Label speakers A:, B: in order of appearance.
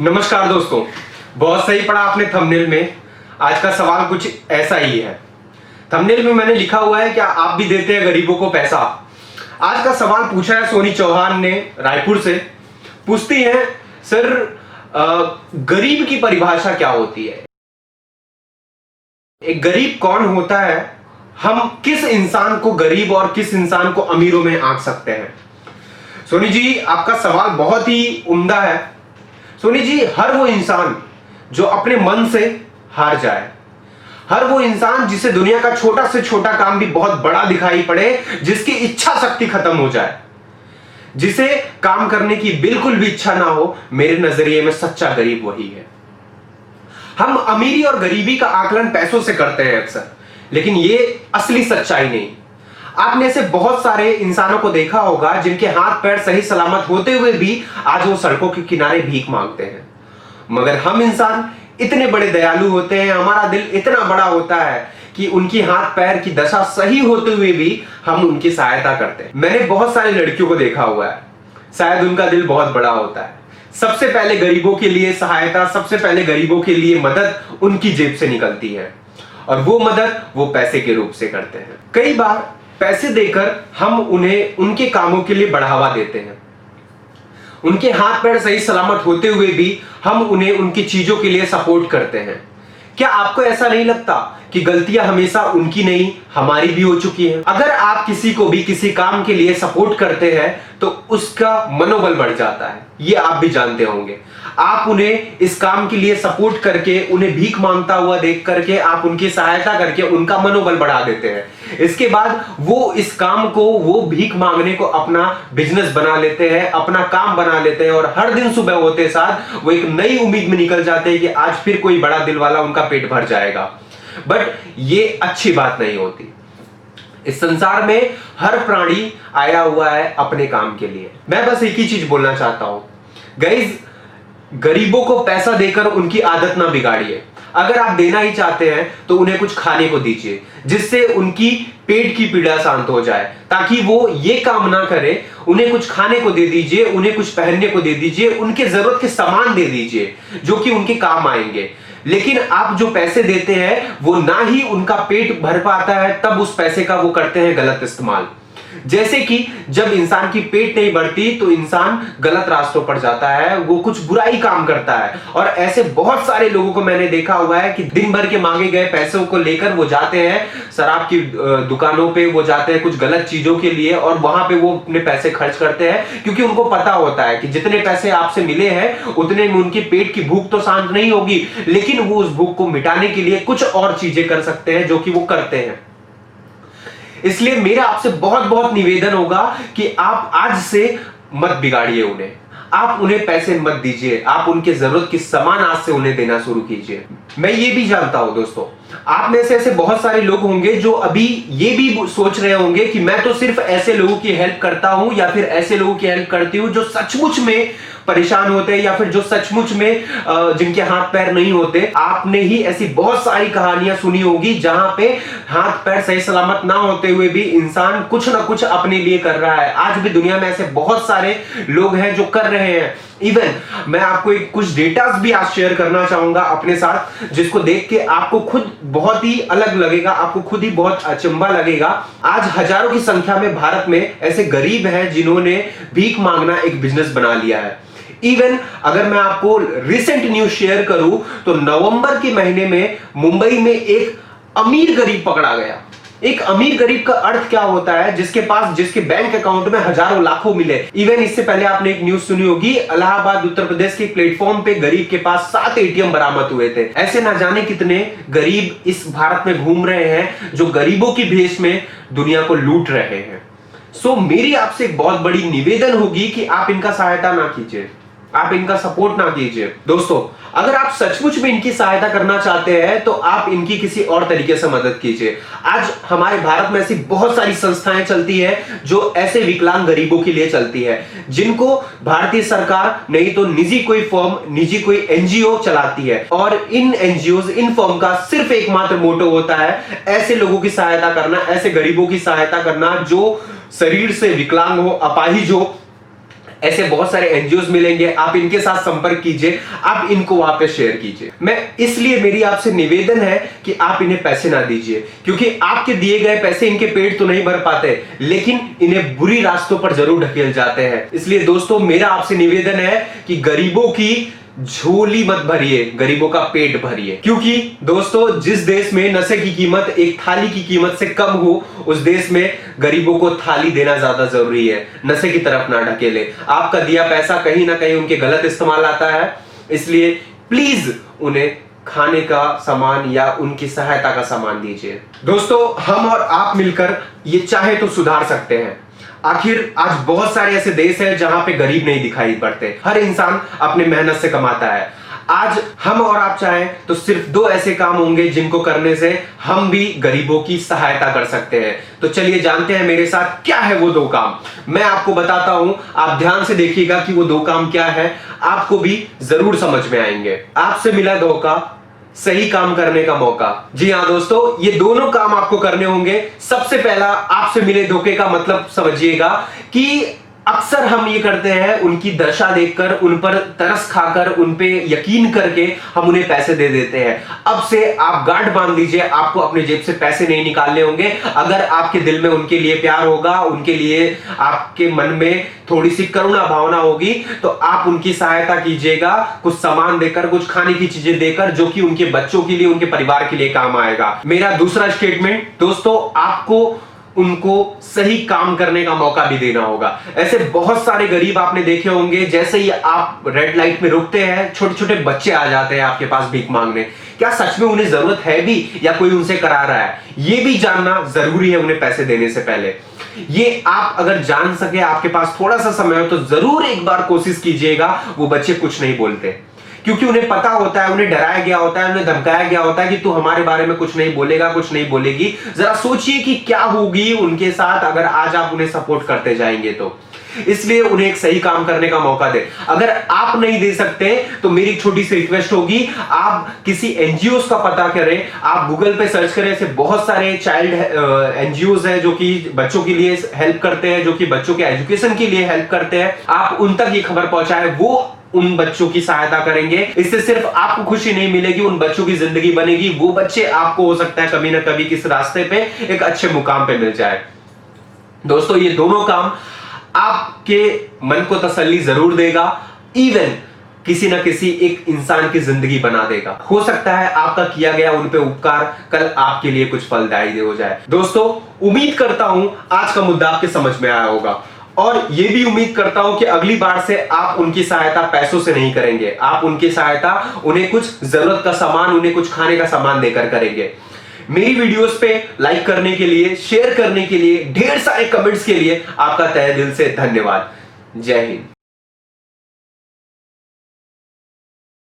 A: नमस्कार दोस्तों, बहुत सही पढ़ा आपने थंबनेल में। आज का सवाल कुछ ऐसा ही है। थंबनेल में मैंने लिखा हुआ है क्या आप भी देते हैं गरीबों को पैसा। आज का सवाल पूछा है सोनी चौहान ने रायपुर से। पूछती हैं सर गरीब की परिभाषा क्या होती है, एक गरीब कौन होता है, हम किस इंसान को गरीब और किस इंसान को अमीरों में आंक सकते हैं। सोनी जी, आपका सवाल बहुत ही उम्दा है। सोनी जी, हर वो इंसान जो अपने मन से हार जाए, हर वो इंसान जिसे दुनिया का छोटा से छोटा काम भी बहुत बड़ा दिखाई पड़े, जिसकी इच्छा शक्ति खत्म हो जाए, जिसे काम करने की बिल्कुल भी इच्छा ना हो, मेरे नजरिए में सच्चा गरीब वही है। हम अमीरी और गरीबी का आकलन पैसों से करते हैं अक्सर, लेकिन ये असली सच्चाई नहीं। आपने ऐसे बहुत सारे इंसानों को देखा होगा जिनके हाथ पैर सही सलामत होते हुए भी आज वो सड़कों के किनारे भीख मांगते हैं। मगर हम इंसान इतने बड़े दयालु होते हैं, हमारा दिल इतना बड़ा होता है कि उनकी हाथ पैर की दशा सही होते हुए भी हम उनकी सहायता करते हैं। मैंने बहुत सारी लड़कियों को देखा हुआ है, शायद उनका दिल बहुत बड़ा होता है। सबसे पहले गरीबों के लिए सहायता, सबसे पहले गरीबों के लिए मदद उनकी जेब से निकलती है, और वो मदद वो पैसे के रूप से करते हैं। कई बार पैसे देकर हम उन्हें उनके कामों के लिए बढ़ावा देते हैं। उनके हाथ पैर सही सलामत होते हुए भी हम उन्हें उनकी चीजों के लिए सपोर्ट करते हैं। क्या आपको ऐसा नहीं लगता कि गलतियां हमेशा उनकी नहीं हमारी भी हो चुकी हैं? अगर आप किसी को भी किसी काम के लिए सपोर्ट करते हैं तो उसका मनोबल बढ़ जाता है, ये आप भी जानते होंगे। आप उन्हें इस काम के लिए सपोर्ट करके, उन्हें भीख मांगता हुआ देख करके, आप उनकी सहायता करके उनका मनोबल बढ़ा देते हैं। इसके बाद वो इस काम को, वो भीख मांगने को अपना बिजनेस बना लेते हैं, अपना काम बना लेते हैं, और हर दिन सुबह होते साथ वो एक नई उम्मीद में निकल जाते हैं कि आज फिर कोई बड़ा दिल वाला उनका पेट भर जाएगा। बट ये अच्छी बात नहीं होती। इस संसार में हर प्राणी आया हुआ है अपने काम के लिए। मैं बस एक ही चीज बोलना चाहता हूं, गाइस, गरीबों को पैसा देकर उनकी आदत ना बिगाड़िए। अगर आप देना ही चाहते हैं तो उन्हें कुछ खाने को दीजिए, जिससे उनकी पेट की पीड़ा शांत हो जाए, ताकि वो ये काम ना करे। उन्हें कुछ खाने को दे दीजिए, उन्हें कुछ पहनने को दे दीजिए, उनके जरूरत के सामान दे दीजिए जो कि उनके काम आएंगे। लेकिन आप जो पैसे देते हैं वो ना ही उनका पेट भर पाता है, तब उस पैसे का वो करते हैं गलत इस्तेमाल। जैसे कि जब इंसान की पेट नहीं बढ़ती तो इंसान गलत रास्तों पर जाता है, वो कुछ बुराई काम करता है। और ऐसे बहुत सारे लोगों को मैंने देखा हुआ है कि दिन भर के मांगे गए पैसों को लेकर वो जाते हैं शराब की दुकानों पे, वो जाते हैं कुछ गलत चीजों के लिए, और वहां पे वो अपने पैसे खर्च करते हैं, क्योंकि उनको पता होता है कि जितने पैसे आपसे मिले हैं उतने में उनके पेट की भूख तो शांत नहीं होगी, लेकिन वो उस भूख को मिटाने के लिए कुछ और चीजें कर सकते हैं, जो कि वो करते हैं। इसलिए मेरा आपसे बहुत बहुत निवेदन होगा कि आप आज से मत बिगाड़िए उन्हें। आप उन्हें पैसे मत दीजिए, आप उनके जरूरत की सामान आज से उन्हें देना शुरू कीजिए। मैं ये भी जानता हूं दोस्तों, आप में से ऐसे बहुत सारे लोग होंगे जो अभी ये भी सोच रहे होंगे कि मैं तो सिर्फ ऐसे लोगों की हेल्प करता हूं, या फिर ऐसे लोगों की हेल्प करती हूं जो सचमुच में परेशान होते हैं, या फिर जो सचमुच में जिनके हाथ पैर नहीं होते। आपने ही ऐसी बहुत सारी कहानियां सुनी होगी जहां पे हाथ पैर सही सलामत ना होते हुए भी इंसान कुछ ना कुछ अपने लिए कर रहा है। आज भी दुनिया में ऐसे बहुत सारे लोग हैं जो कर रहे हैं। इवन मैं आपको कुछ डेटास भी आज शेयर करना चाहूंगा अपने साथ, जिसको देख के आपको खुद बहुत ही अलग लगेगा, आपको खुद ही बहुत अचंभा लगेगा। आज हजारों की संख्या में भारत में ऐसे गरीब हैं जिन्होंने भीख मांगना एक बिजनेस बना लिया है। इवन अगर मैं आपको रिसेंट न्यूज शेयर करूं तो नवंबर के महीने में मुंबई में एक अमीर गरीब पकड़ा गया। एक अमीर गरीब का अर्थ क्या होता है? जिसके बैंक अकाउंट में हजारों लाखों मिले। इवन इससे पहले आपने एक न्यूज सुनी होगी, इलाहाबाद उत्तर प्रदेश के प्लेटफॉर्म पे गरीब के पास 7 एटीएम बरामद हुए थे। ऐसे ना जाने कितने गरीब इस भारत में घूम रहे हैं जो गरीबों की भेष में दुनिया को लूट रहे हैं। सो मेरी आपसे एक बहुत बड़ी निवेदन होगी कि आप इनका सहायता ना कीजिए, आप इनका सपोर्ट ना कीजिए। दोस्तों, अगर आप सचमुच में इनकी सहायता करना चाहते हैं तो आप इनकी किसी और तरीके से मदद कीजिए। आज हमारे भारत में ऐसी बहुत सारी संस्थाएं चलती है जो ऐसे विकलांग गरीबों के लिए चलती है, जिनको भारतीय सरकार नहीं तो निजी कोई फर्म, निजी कोई एनजीओ चलाती है। और इन एनजीओ, इन फर्म का सिर्फ एकमात्र मोटो होता है ऐसे लोगों की सहायता करना, ऐसे गरीबों की सहायता करना जो शरीर से विकलांग हो, अपाहिज हो, ऐसे बहुत सारे एनजीओ मिलेंगे, आप इनके साथ संपर्क कीजिए, आप इनको वहां पे शेयर कीजिए। मैं इसलिए मेरी आपसे निवेदन है कि आप इन्हें पैसे ना दीजिए, क्योंकि आपके दिए गए पैसे इनके पेट तो नहीं भर पाते, लेकिन इन्हें बुरी रास्तों पर जरूर ढकेल जाते हैं। इसलिए दोस्तों मेरा आपसे निवेदन है कि गरीबों की झोली मत भरिए, गरीबों का पेट भरिए। क्योंकि दोस्तों जिस देश में नशे की कीमत एक थाली की कीमत से कम हो, उस देश में गरीबों को थाली देना ज्यादा जरूरी है, नशे की तरफ ना ढकेले। आपका दिया पैसा कहीं ना कहीं उनके गलत इस्तेमाल आता है, इसलिए प्लीज उन्हें खाने का सामान या उनकी सहायता का सामान दीजिए। दोस्तों हम और आप मिलकर ये चाहे तो सुधार सकते हैं। आखिर आज बहुत सारे ऐसे देश हैं जहां पे गरीब नहीं दिखाई पड़ते, हर इंसान अपने मेहनत से कमाता है। आज हम और आप चाहें तो सिर्फ 2 ऐसे काम होंगे जिनको करने से हम भी गरीबों की सहायता कर सकते हैं। तो चलिए जानते हैं मेरे साथ क्या है वो 2 काम। मैं आपको बताता हूं, आप ध्यान से देखिएगा कि वो 2 काम क्या है, आपको भी जरूर समझ में आएंगे। आपसे मिला धोखा, सही काम करने का मौका। जी हां दोस्तों, ये दोनों काम आपको करने होंगे। सबसे पहला, आपसे मिले धोखे का मतलब समझिएगा कि अक्सर हम ये करते हैं, उनकी दशा देखकर, उन पर तरस खाकर, उन पे यकीन करके हम उन्हें पैसे दे देते हैं। अब से आप गांठ बांध लीजिए, आपको अपने जेब से पैसे नहीं निकालने होंगे। अगर आपके दिल में उनके लिए प्यार होगा, उनके लिए आपके मन में थोड़ी सी करुणा भावना होगी, तो आप उनकी सहायता कीजिएगा, कुछ सामान देकर, कुछ खाने की चीजें देकर, जो कि उनके बच्चों के लिए, उनके परिवार के लिए काम आएगा। मेरा दूसरा स्टेटमेंट दोस्तों, आपको उनको सही काम करने का मौका भी देना होगा। ऐसे बहुत सारे गरीब आपने देखे होंगे, जैसे ही आप रेड लाइट में रुकते हैं, छोटे छोटे बच्चे आ जाते हैं आपके पास भीख मांगने। क्या सच में उन्हें जरूरत है भी, या कोई उनसे करा रहा है? ये भी जानना जरूरी है उन्हें पैसे देने से पहले। ये आप अगर जान सके, आपके पास थोड़ा सा समय हो, तो जरूर एक बार कोशिश कीजिएगा। वो बच्चे कुछ नहीं बोलते, क्योंकि उन्हें पता होता है, उन्हें डराया गया होता है, उन्हें धमकाया गया होता है कि तू हमारे बारे में कुछ नहीं बोलेगा, कुछ नहीं बोलेगी। जरा सोचिए कि क्या होगी उनके साथ अगर आज आप उन्हें सपोर्ट करते जाएंगे तो। इसलिए उन्हें एक सही काम करने का मौका दे। अगर आप नहीं दे सकते तो मेरी छोटी सी रिक्वेस्ट होगी, आप किसी एनजीओ का पता करें, आप गूगल पे सर्च करें। ऐसे बहुत सारे चाइल्ड एनजीओ हैं जो कि बच्चों के लिए हेल्प करते हैं, जो कि बच्चों के एजुकेशन के लिए हेल्प करते हैं। आप उन तक ये खबर पहुंचाएं, वो उन बच्चों की सहायता करेंगे। इससे सिर्फ आपको खुशी नहीं मिलेगी, उन बच्चों की जिंदगी बनेगी। वो बच्चे आपको हो सकता है कभी ना कभी किस रास्ते पे एक अच्छे मुकाम पे मिल जाए। दोस्तों ये दोनों काम आपके मन को तसल्ली जरूर देगा, इवन किसी ना किसी एक इंसान की जिंदगी बना देगा। हो सकता है आपका किया गया उन पे उपकार कल आपके लिए कुछ फलदायी हो जाए। दोस्तों उम्मीद करता हूं आज का मुद्दा आपके समझ में आया होगा, और यह भी उम्मीद करता हूं कि अगली बार से आप उनकी सहायता पैसों से नहीं करेंगे, आप उनकी सहायता उन्हें कुछ जरूरत का सामान, उन्हें कुछ खाने का सामान देकर करेंगे। मेरी वीडियोस पे लाइक करने के लिए, शेयर करने के लिए, ढेर सारे कमेंट्स के लिए आपका तहे दिल से धन्यवाद। जय हिंद।